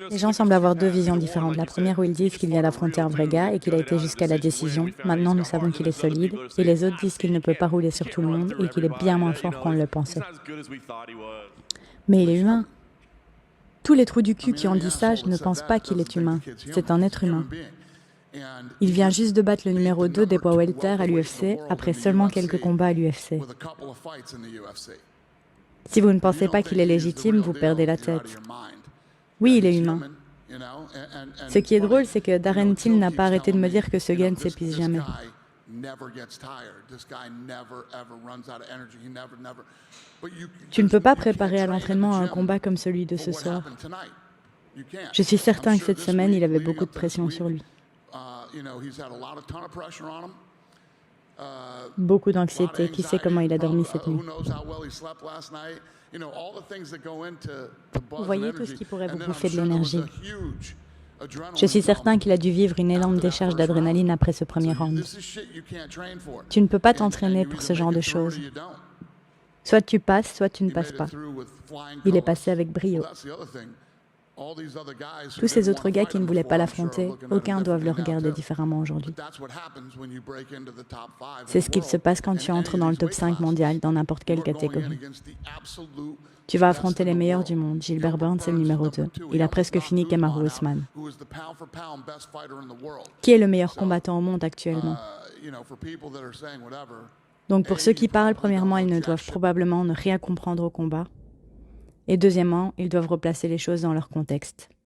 Les gens semblent avoir deux visions différentes. La première où ils disent qu'il vient d'affronter un vrai gars et qu'il a été jusqu'à la décision. Maintenant, nous savons qu'il est solide. Et les autres disent qu'il ne peut pas rouler sur tout le monde et qu'il est bien moins fort qu'on le pensait. Mais il est humain. Tous les trous du cul qui ont dit ça ne pensent pas qu'il est humain. C'est un être humain. Il vient juste de battre le numéro 2 des poids welter à l'UFC après seulement quelques combats à l'UFC. Si vous ne pensez pas qu'il est légitime, vous perdez la tête. Oui, il est humain. Ce qui est drôle, c'est que Darren Till n'a pas arrêté de me dire que ce gars ne s'épuise jamais. Tu ne peux pas préparer à l'entraînement un combat comme celui de ce soir. Je suis certain que cette semaine, il avait beaucoup de pression sur lui. Beaucoup d'anxiété. Qui sait comment il a dormi cette nuit? Vous voyez tout ce qui pourrait vous bouffer de l'énergie. Je suis certain qu'il a dû vivre une énorme décharge d'adrénaline après ce premier round. Tu ne peux pas t'entraîner pour ce genre de choses. Soit tu passes, soit tu ne passes pas. Il est passé avec brio. Tous ces autres gars qui ne voulaient pas l'affronter, aucun doivent le regarder différemment aujourd'hui. C'est ce qu'il se passe quand tu entres dans le top 5 mondial dans n'importe quelle catégorie. Tu vas affronter les meilleurs du monde. Gilbert Burns est le numéro 2. Il a presque fini Kamaru Usman. Qui est le meilleur combattant au monde actuellement? Donc pour ceux qui parlent, premièrement, ils ne doivent probablement ne rien comprendre au combat. Et deuxièmement, ils doivent replacer les choses dans leur contexte.